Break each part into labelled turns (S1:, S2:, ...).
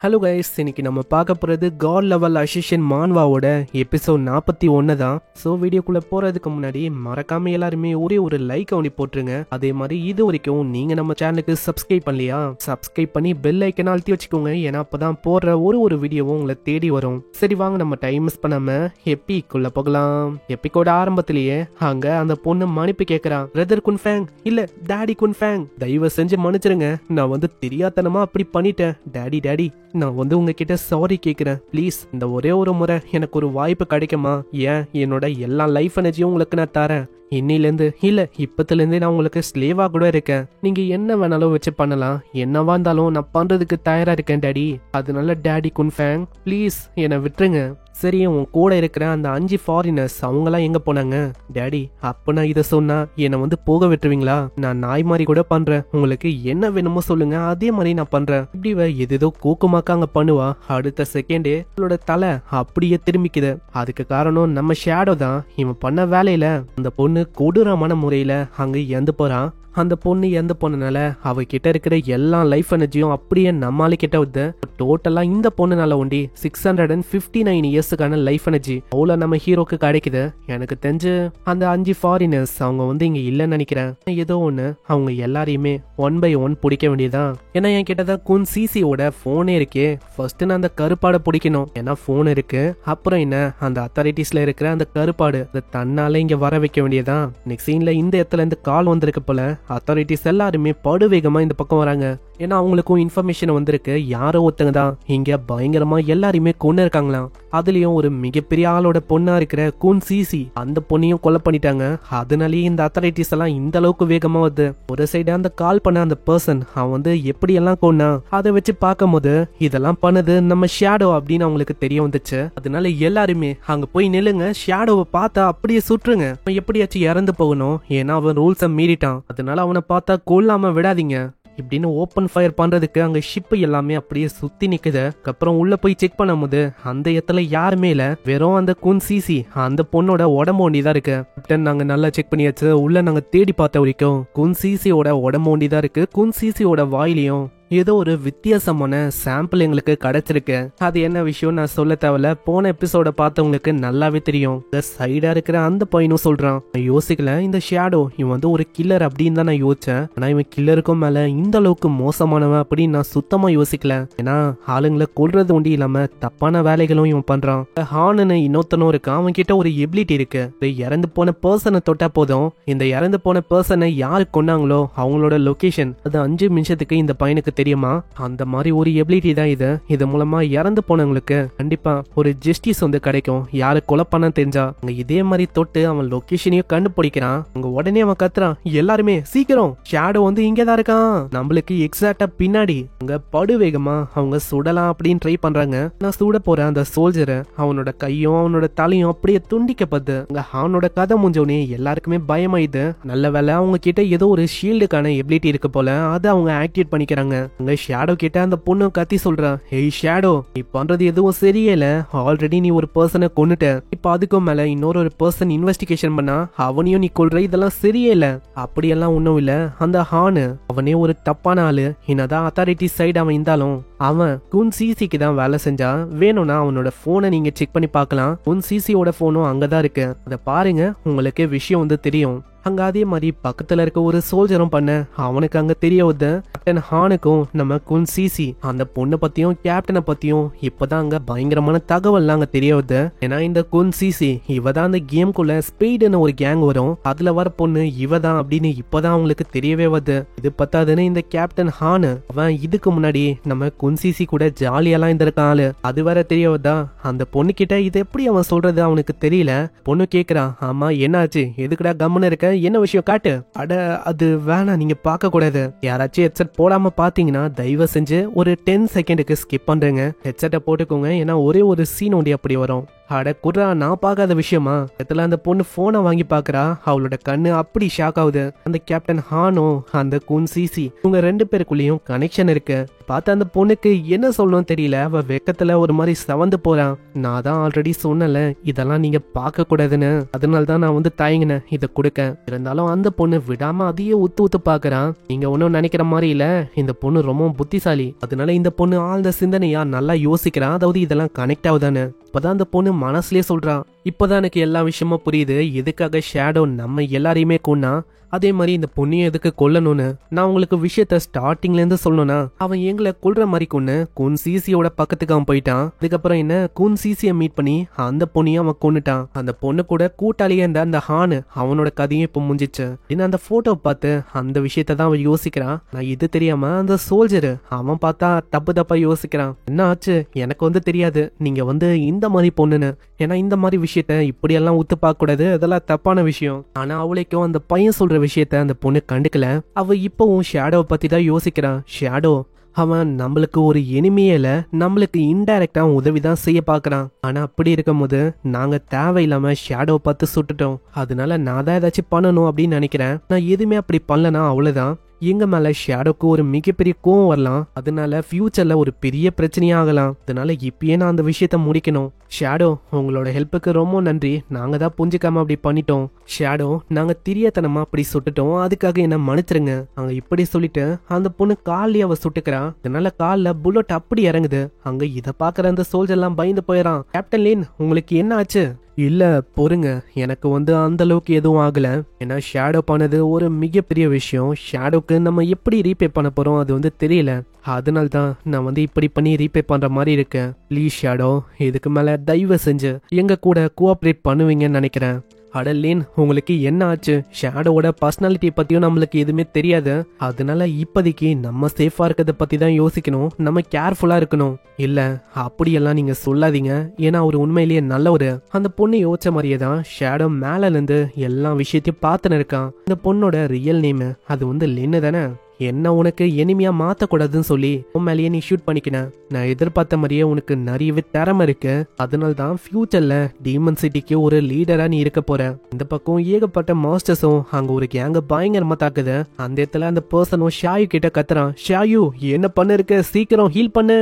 S1: Hello guys, இன்னைக்கு நம்ம பார்க்க போகிறது காட் லெவல் அசிஷன் மான்வாவோட எபிசோட் 41 தான். ஸோ வீடியோக்குள்ளே போகிறதுக்கு முன்னாடி மறக்காம எல்லாருமே ஒரே ஒரு லைக் ஒன்று போட்டுருங்க. அதே மாதிரி இது வரைக்கும் நீங்கள் நம்ம சேனலுக்கு சப்ஸ்கிரைப் பண்ணலையா, சப்ஸ்கிரைப் பண்ணி பெல் ஐக்கனை அழுத்தி வச்சுக்கோங்க. ஏன்னா அப்போ தான் போடுற ஒரு வீடியோவும் உங்களை தேடி வரும். சரி வாங்க, நம்ம டைம் மிஸ் பண்ணாமல் எப்பிக்குள்ளே போகலாம். எப்பிக்கோட ஆரம்பத்திலேயே அங்கே அந்த பொண்ணு மன்னிப்பு கேட்குறான். பிரதர் குன்ஃபேங், இல்லை டாடி குன்ஃபேங், தயவு செஞ்சு மன்னிச்சிருங்க. நான் தெரியாதனமா அப்படி பண்ணிட்டேன். டாடி நான் உங்ககிட்ட சாரி கேட்குறேன். ப்ளீஸ் இந்த ஒரே ஒரு முறை எனக்கு ஒரு வாய்ப்பு கிடைக்குமா? ஏன் என்னோட எல்லா லைஃப் எனர்ஜியும் உங்களுக்கு நான் தரேன். இன்னிலேருந்து இல்லை இப்பத்துலேருந்தே நான் உங்களுக்கு ஸ்லேவா கூட இருக்கேன். நீங்க என்ன வேணாலும் வச்சு பண்ணலாம். என்னவா இருந்தாலும் நான் பண்றதுக்கு தயாரா இருக்கேன் டாடி. அதனால டாடி குன்ஃபேங் ப்ளீஸ் என்னை விட்டுருங்க. சரி, உன் கூட இருக்கிற அந்த 5 ஃபாரினர்ஸ் அவங்களாம் எங்க போனாங்க? டாடி, அப்ப நான் இதை சொன்னா என்னை போக விட்டுருவீங்களா? நான் நாய் மாதிரி கூட பண்றேன். உங்களுக்கு என்ன வேணுமோ சொல்லுங்க, அதே மாதிரி நான் பண்றேன். இப்படி ஏதோ கூக்குமாக்காங்க பண்ணுவா. அடுத்த செகண்டே அவளோட தலை அப்படியே திரும்பிக்குது. அதுக்கு காரணம் நம்ம ஷேடோ தான். இவன் பண்ண வேலையில அந்த பொண்ணு கொடூரமான முறையில அங்க இறந்து போறான். அந்த பொண்ணு இறந்து போனனால அவகிட்ட இருக்கிற எல்லா லைஃப் எனர்ஜியும் அப்படியே நம்மால கிட்ட வந்து டோட்டலா இந்த பொண்ணுனால ஒண்டி 659 இயர்ஸுக்கான லைஃப் எனர்ஜி அவ்வளோ நம்ம ஹீரோக்கு கிடைக்குது. எனக்கு தெரிஞ்சு அந்த 5 ஃபாரினர்ஸ் அவங்க இங்க இல்லைன்னு நினைக்கிறேன். ஏதோ ஒண்ணு அவங்க எல்லாரையுமே 1 by 1 பிடிக்க வேண்டியதான். ஏன்னா என் கிட்டதான் குன் சிசியோட போனே இருக்கே. ஃபர்ஸ்ட் நான் அந்த கருப்பாடை பிடிக்கணும். ஏன்னா போன் இருக்கு. அப்புறம் என்ன, அந்த அத்தாரிட்டிஸ்ல இருக்கிற அந்த கருப்பாடு அதை தன்னால இங்க வர வைக்க வேண்டியதான். நெக்ஸ்ட் சீன்ல இந்த இடத்துல இருந்து கால் வந்திருக்கு போல. அத்தாரிட்டிஸ் எல்லாருமே படுவேகமா இந்த பக்கம் வராங்க. ஏன்னா அவங்களுக்கும் இன்ஃபர்மேஷன் வந்திருக்கு. யாரோ ஒருத்தங்க தான் இங்க பயங்கரமா எல்லாருமே கொண்டு இருக்காங்களாம். அதுலயும் ஒரு மிகப்பெரிய ஆளோட பொண்ணா இருக்கிற குன் சிசி அந்த பொண்ணையும் கொலை பண்ணிட்டாங்க. அதனாலேயே இந்த அத்தாரிட்டிஸ் எல்லாம் இந்த அளவுக்கு வேகமா வருது. ஒரு சைடு அந்த கால் பண்ண அந்த பர்சன் அவன் எப்படி எல்லாம் கொன்னா அதை வச்சு பார்க்கும் போது இதெல்லாம் பண்ணது நம்ம ஷேடோ அப்படின்னு அவங்களுக்கு தெரிய வந்துச்சு. அதனால எல்லாருமே அங்க போய் நில்லுங்க, ஷேடோவை பார்த்தா அப்படியே சுற்றுங்க. எப்படியாச்சும் இறந்து போகணும். ஏன்னா அவன் ரூல்ஸை மீறிட்டான். அதனால அவனை பார்த்தா கொல்லாம விடாதீங்க இப்படின்னு ஓப்பன் ஃபயர் பண்றதுக்கு அங்க ஷிப் எல்லாமே அப்படியே சுத்தி நிக்குது. அப்புறம் உள்ள போய் செக் பண்ணும் போது அந்த இடத்துல யாருமே இல்ல. வெறும் அந்த குன் சிசி அந்த பொண்ணோட உடம்பு ஒண்டிதான் இருக்கு. கேப்டன், நாங்க நல்லா செக் பண்ணியாச்சு. உள்ள நாங்க தேடி பார்த்த வரைக்கும் குன் சிசியோட உடம்பு ஒண்டிதான் இருக்கு. குன் சிசியோட வாயிலையும் ஏதோ ஒரு வித்தியாசமான சாம்பிள் எங்களுக்கு கிடைச்சிருக்கு. அது என்ன விஷயம் நான் சொல்ல தேவையில்ல. போன எபிசோட பார்த்தவங்களுக்கு நல்லாவே தெரியும். சைடா இருக்கிற அந்த பையனும் சொல்றான். நான் யோசிக்கல, இந்த ஷேடோ இவன் ஒரு கில்லர் அப்படின்னு தான் நான் யோசிச்சேன். ஆனா இவன் கில்லருக்கும் மேல இந்த அளவுக்கு மோசமானவன் அப்படின்னு நான் சுத்தமா யோசிக்கல. ஏன்னா ஆளுங்களை கொல்றது ஒண்டி இல்லாம தப்பான வேலைகளும் இவன் பண்றான். ஹானு இன்னொருத்தனும் இருக்கான். அவன் கிட்ட ஒரு எபிலிட்டி இருக்கு. இறந்து போன பர்சனை தொட்டா போதும் இந்த இறந்து போன பர்சனை யாரு கொண்டாங்களோ அவங்களோட லொகேஷன் அது 5 நிமிஷத்துக்கு இந்த பையனுக்கு தெரியுமா? அந்த மாதிரி ஒரு எபிலிட்டி தான் இது. இது மூலமா இறந்து போனவங்களுக்கு கண்டிப்பா ஒரு ஜஸ்டிஸ் கிடைக்கும். யாரு கொலை பண்ண தெரிஞ்சா இதே மாதிரி தொட்டு அவன் லொகேஷனையும் கண்டுபிடிக்கிறான். அங்க உடனே அவன் கத்துறான், எல்லாருமே சீக்கிரம், ஷேடோ இங்கதான் இருக்கான், நம்மளுக்கு எக்ஸாக்டா பின்னாடி. அங்க படுவேகமா அவங்க சுடலாம் அப்படின்னு ட்ரை பண்றாங்க. நான் சுட போற அந்த சோல்ஜரை அவனோட கையும் அவனோட தலையும் அப்படியே துண்டிக்கப்படுது. அங்க அவனோட கதை முடிஞ்சோடனே எல்லாருக்குமே பயமாயிது. நல்ல வேலை அவங்க கிட்ட ஏதோ ஒரு ஷீல்டுக்கான எபிலிட்டி இருக்கு போல. அதை அவங்க ஆக்டிவேட் பண்ணிக்கிறாங்க. அங்க ஷேடோ கிட்ட அந்த பொண்ணு கத்தி சொல்றான், ஏய் ஷேடோ, நீ பண்றது எதுவும் சரியில்ல. ஆல்ரெடி நீ ஒரு பர்சனை கொன்னுட்ட. இப்ப அதுக்கும் மேல இன்னொரு பர்சன் இன்வெஸ்டிகேஷன் பண்ணா அவனையும் நீ கொல்ற. இதெல்லாம் சரியே இல்ல. அப்படியெல்லாம் ஒண்ணும் இல்ல. அந்த ஹானு அவனே ஒரு தப்பான ஆளு. என்னதான் அத்தாரிட்டி சைடு அவன் இருந்தாலும் அவன் குன் சிசிக்கு தான் வேலை செஞ்சா. வேணும்னா அவனோட போனை நீங்க செக் பண்ணி பார்க்கலாம். குன் சிசியோட போனும் அங்கதான் இருக்கு. அதை பாருங்க, உங்களுக்கு விஷயம் தெரியும். அங்க அதே மாதிரி பக்கத்துல இருக்க ஒரு சோல்ஜரும் பண்ண அவனுக்கு அங்க தெரிய வருது. கேப்டன் ஹானுக்கும் நம்ம குன் சிசி அந்த பொண்ணை பத்தியும் கேப்டனை பத்தியும் இப்பதான் அங்க பயங்கரமான தகவல் அங்க தெரிய வருது. ஏன்னா இந்த குன் சிசி இவதான் அந்த கேம்குள்ள ஸ்பீடுன்னு ஒரு கேங் வரும். அதுல வர பொண்ணு இவதான் அப்படின்னு இப்பதான் அவங்களுக்கு தெரியவே வருது. இது பத்தாதுன்னு இந்த கேப்டன் ஹானு அவன் இதுக்கு முன்னாடி நம்ம குன் சிசி கூட ஜாலியெல்லாம் இருந்திருக்கான் ஆளு. அது வேற தெரிய வருதா. அந்த பொண்ணு கிட்ட இது எப்படி அவன் சொல்றது அவனுக்கு தெரியல. பொண்ணு கேக்குறான், ஆமா என்னாச்சு, எதுக்குடா கம்முன்னு இருக்க, என்ன விஷயம் காட்டு. அட அது வேணாம், நீங்க பார்க்க கூடாது. யாராச்சும் ஹெட்செட் போடாம பாத்தீங்கன்னா தயவு செஞ்சு ஒரு 10 செகண்டுக்கு ஸ்கிப் பண்றேங்க. ஹெட்செட்டை போட்டுக்கோங்க. ஏன்னா ஒரே ஒரு சீன் ஒண்டி அப்படி வரும். அட குர்ரா, நான் பார்க்காத விஷயமா? இடத்துல அந்த பொண்ணு போனை வாங்கி பாக்குறா. அவளோட கண்ணு அப்படி ஷாக் ஆகுது. அந்த கேப்டன் ஹானோ அந்த குன் சிசி இவங்க 2 பேருக்குள்ளேயும் கனெக்ஷன் இருக்கு. பார்த்த அந்த பொண்ணுக்கு என்ன சொல்லணும் தெரியல. அவ வெக்கத்துல ஒரு மாதிரி சவந்து போறான். நான் தான் ஆல்ரெடி சொன்னல இதெல்லாம் நீங்க பார்க்க கூடாதுன்னு, அதனால தான் நான் வந்து தயங்கினேன் இதை கொடுக்க. இருந்தாலும் அந்த பொண்ணு விடாம அதையே ஊத்து பாக்குறான். நீங்க ஒன்னும் நினைக்கிற மாதிரி இல்ல, இந்த பொண்ணு ரொம்ப புத்திசாலி. அதனால இந்த பொண்ணு ஆழ்ந்த சிந்தனையா நல்லா யோசிக்கிறான். அதாவது இதெல்லாம் கனெக்ட் ஆகுதானு. இப்பதான் அந்த பொண்ணு மனசுலயே சொல்றான், இப்பதான் எனக்கு எல்லா விஷயமும் புரியுது எதுக்காக ஷேடோ நம்ம எல்லாரையுமே கொன்னா. அதே மாதிரி இந்த பொண்ணையும் எதுக்கு கொல்லணும்னு. நான் உங்களுக்கு விஷயத்த ஸ்டார்டிங்ல இருந்து சொல்லணும்னா, அவன் எங்களை கொல்ற மாதிரி கொன்னு குன் சிசியோட பக்கத்துக்கு அவன் போயிட்டான். அதுக்கப்புறம் என்ன, குன் சிசியை மீட் பண்ணி அந்த பொண்ணையும் அவன் கொன்னுட்டான். அந்த பொண்ணு கூட கூட்டாளியே இருந்த அந்த ஹானு அவனோட கதையும் இப்ப முடிஞ்சிச்சு. இன்னும் அந்த போட்டோ பார்த்து அந்த விஷயத்த தான் அவன் யோசிக்கிறான். நான் இது தெரியாம அந்த சோல்ஜரு அவன் பார்த்தா தப்பா யோசிக்கிறான். என்ன ஆச்சு எனக்கு வந்து தெரியாது நீங்க வந்து இந்த மாதிரி பொண்ணுன்னு. ஏன்னா இந்த மாதிரி விஷயத்த இப்படியெல்லாம் உத்து பார்க்க கூடாது, அதெல்லாம் தப்பான விஷயம். ஆனா அவளைக்கும் அந்த பையன் சொல்ற விஷயத்த அந்த பொண்ணு கண்டுக்கல. அவ இப்பவும் ஷேடோவை பத்தி தான் யோசிக்கிறான். ஷேடோ அவன் நம்மளுக்கு ஒரு எனிமையே இல்ல, நம்மளுக்கு இன்டைரக்டா உதவிதான் செய்ய பாக்குறான். ஆனா அப்படி இருக்கும் போது நாங்க தேவையில்லாம ஷேடோவை பார்த்து சுட்டுட்டோம். அதனால நான் தான் ஏதாச்சும் பண்ணணும் அப்படின்னு நினைக்கிறேன். நான் எதுவுமே அப்படி பண்ணலனா அவ்வளவுதான். எங்க மேல ஷேடோக்கு ஒரு மிகப்பெரிய கோவம் வரலாம். அதனால ஃபியூச்சர்ல ஒரு பெரிய பிரச்சனையா ஆகலாம். அதனால இப்பயே நான் அந்த விஷயத்த முடிக்கணும். ஷேடோ உங்களோட ஹெல்ப்புக்கு ரொம்ப நன்றி. நாங்க தான் புரிஞ்சுக்காம அப்படி பண்ணிட்டோம். ஷேடோ நாங்க திரியத்தனமா அப்படி சுட்டுட்டோம், அதுக்காக என்ன மன்னிச்சிருங்க. அங்க இப்படி சொல்லிட்டு அந்த பொண்ணு கால்லயே அவ சுட்டுக்கிறான். அதனால கால்ல புல்லட் அப்படி இறங்குது. அங்க இத பாக்குற அந்த சோல்ஜர் எல்லாம் பயந்து போயிடான். கேப்டன் லின் உங்களுக்கு என்ன ஆச்சு? இல்ல பொறுங்க, எனக்கு வந்து அந்த அளவுக்கு எதுவும் ஆகல. ஏன்னா ஷேடோ பண்ணது ஒரு மிகப்பெரிய விஷயம். ஷேடோக்கு நம்ம எப்படி ரீபே பண்ண போறோம் அது வந்து தெரியல. அதனால தான் நான் வந்து இப்படி பண்ணி ரீபே பண்ற மாதிரி இருக்கேன். ப்ளீஸ் ஷேடோ இதுக்கு மேல தயவு செஞ்சு எங்க கூட கோஆப்ரேட் பண்ணுவீங்கன்னு நினைக்கிறேன். அடலின் உங்களுக்கு என்ன ஆச்சு? ஷேடோவோட பர்சனாலிட்டி பத்தியும் நம்மளுக்கு எதுவுமே தெரியாது. அதனால இப்போதைக்கு நம்ம சேஃபா இருக்கிறத பத்தி தான் யோசிக்கணும், நம்ம கேர்ஃபுல்லா இருக்கணும். இல்ல அப்படியெல்லாம் நீங்க சொல்லாதீங்க, ஏன்னா அவர் உண்மையிலேயே நல்லவரு. அந்த பொண்ணு யோசிச்ச மாதிரியே தான் ஷேடோ மேல இருந்து எல்லா விஷயத்தையும் பார்த்துன்னு இருக்கான். இந்த பொண்ணோட ரியல் நேம் அது வந்து லின்னு தானே. என்ன உனக்கு எனிமையா மாத்தக்கூடாதுன்னு சொல்லி உன் மேலேயே நீ ஷூட் பண்ணிக்கின. நான் எதிர்பார்த்த மாதிரியே உனக்கு நிறையவே திறமை இருக்கு. அதனால தான் ஃபியூச்சர்ல டீமன் சிட்டிக்கு ஒரு லீடரா நீ இருக்க போற. இந்த பக்கம் ஏகப்பட்ட மாஸ்டர்ஸும் அங்க ஒரு கேங்க பயங்கரமா தாக்குது. அந்த இடத்துல அந்த பர்சனும் ஷாயு கிட்ட கத்துறான், ஷாயு என்ன பண்ண இருக்க, சீக்கிரம் ஹீல் பண்ணு.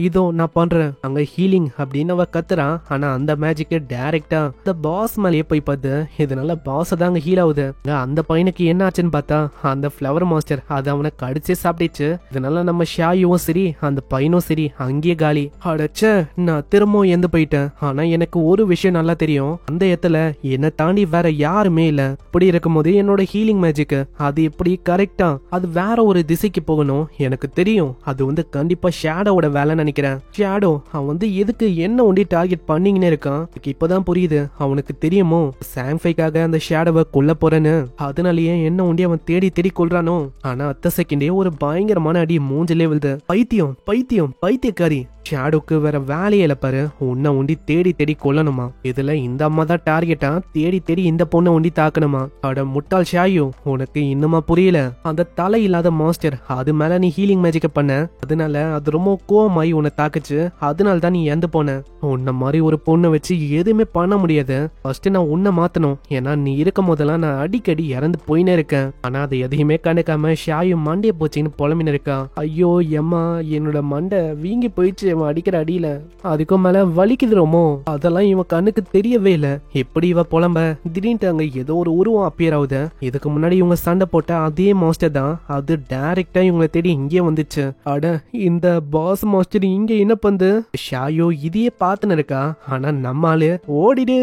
S1: இதோ நான் பண்றேன். அங்க ஹீலிங் அப்படின்னு அவ கத்துறான். ஆனா அந்த மேஜிக் டைரக்டா இந்த பாஸ் மேலேயே போய் பார்த்து இதனால பாஸ் தான் அங்க ஹீல் ஆகுது. அந்த பையனுக்கு என்ன ஆச்சுன்னு பார்த்தா அந்த ஃபிளவர் மாஸ்டர் அது அவனை கடிச்சே சாப்பிடுச்சு. இதனால நம்ம ஷாயுவும் சரி அந்த பையனும் சரி அங்கேயே காலி. அடச்ச நான் திரும்பவும் எந்த போயிட்டேன். ஆனா எனக்கு ஒரு விஷயம் நல்லா தெரியும், அந்த இடத்துல என்னை தாண்டி வேற யாருமே இல்ல. இப்படி இருக்கும்போது என்னோட ஹீலிங் மேஜிக் அது எப்படி கரெக்டா அது வேற ஒரு திசைக்கு போகணும். எனக்கு தெரியும் அது வந்து கண்டிப்பா ஷேடோவோட வேலை நினைக்கிறேன். ஷேடோ அவன் வந்து எதுக்கு என்ன ஒண்டி டார்கெட் பண்ணிங்கன்னு இருக்கான். இப்பதான் புரியுது அவனுக்கு தெரியுமோ சாங்ஃபைக்காக அந்த ஷேடோவை கொல்ல போறேன்னு. அதனாலயே என்ன ஒண்டி அவன் தேடி தேடி கொல்றானோ. ஆனா அத்த செகண்டே ஒரு பயங்கரமான அடி மூஞ்சிலே விழுது. பைத்தியம் பைத்தியம் பைத்தியக்காரி. ஷேடோக்கு வேற வேலையில பாரு, உன்னை ஒண்டி தேடி தேடி கொல்லணுமா. இதுல இந்த அம்மா தான் டார்கெட்டா, தேடி தேடி இந்த பொண்ணை ஒண்டி தாக்கணுமா. அட முட்டாள் ஷாயு உனக்கு இன்னுமா புரியல. அந்த தலை இல்லாத மாஸ்டர் அது மேல நீ ஹீலிங் மேஜிக்க பண்ண, அதனால அது ரொம்ப கோவமாயி உன்னை தாக்குச்சு. அதனால தான் நீ இறந்து போன. உன்ன மாதிரி ஒரு பொண்ணை வச்சு எதுவுமே பண்ண முடியாது. ஃபர்ஸ்ட் நான் உன்னை மாத்தணும். ஏன்னா நீ இருக்கும் போதெல்லாம் நான் அடிக்கடி இறந்து போயின்னு இருக்கேன். ஆனா அதை எதையுமே கண்டுக்காம ஷாயு மண்டைய போச்சுன்னு புலம்பின்னு இருக்கான். ஐயோ எம்மா என்னோட மண்டை வீங்கி போயிடுச்சு இவன் அடிக்கிற அடியில. அதுக்கும் மேல வலிக்குது ரொம்ப. அதெல்லாம் இவன் கண்ணுக்கு தெரியவே இல்ல. எப்படி இவ புலம்ப திடீர்னு அங்க ஏதோ ஒரு உருவம் அப்பியர் ஆகுது. இதுக்கு முன்னாடி இவங்க சண்டை போட்ட அதே மாஸ்டர் தான் அது டைரக்டா இவங்களை தேடி இங்கே வந்துச்சு. அட இந்த பாஸ் மாஸ்டர் இங்க என்ன பண்ணுது? ஷாயோ இதையே பார்த்துன்னு இருக்கா. ஆனா நம்மாலு ஓடிடு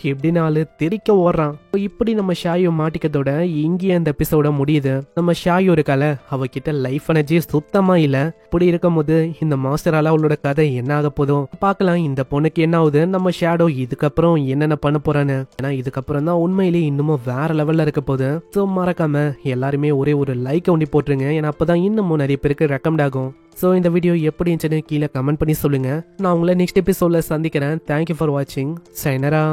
S1: எப்படினாலு தெரிக்க ஓடுறான். இப்படி நம்ம ஷாயோ மாட்டிக்கதோட இங்கே அந்த எபிசோட முடியுது. நம்ம ஷாயோ இருக்கால அவகிட்ட லைஃப் எனர்ஜி சுத்தமா இல்ல. இப்படி இருக்கும் போது இந்த மாஸ்டரால அவளோட கதை என்ன ஆக போதும் பாக்கலாம். இந்த பொண்ணுக்கு என்ன ஆகுது, நம்ம ஷேடோ இதுக்கப்புறம் என்னென்ன பண்ண போறான்னு. ஏன்னா இதுக்கப்புறம் தான் உண்மையிலேயே இன்னமும் வேற லெவல்ல இருக்க போகுது. ஸோ மறக்காம எல்லாருமே ஒரே ஒரு லைக் ஒண்டி போட்டுருங்க. ஏன்னா அப்பதான் இன்னமும் நிறைய பேருக்கு ரெக்கமெண்ட் ஆகும். ஸோ இந்த வீடியோ எப்படி இருந்துச்சுன்னு கீழே கமெண்ட் பண்ணி சொல்லுங்க. நான் உங்களை நெக்ஸ்ட் எபிசோட்ல சந்திக்கிறேன். தேங்க்யூ ஃபார் வாட்சிங். சைனரா.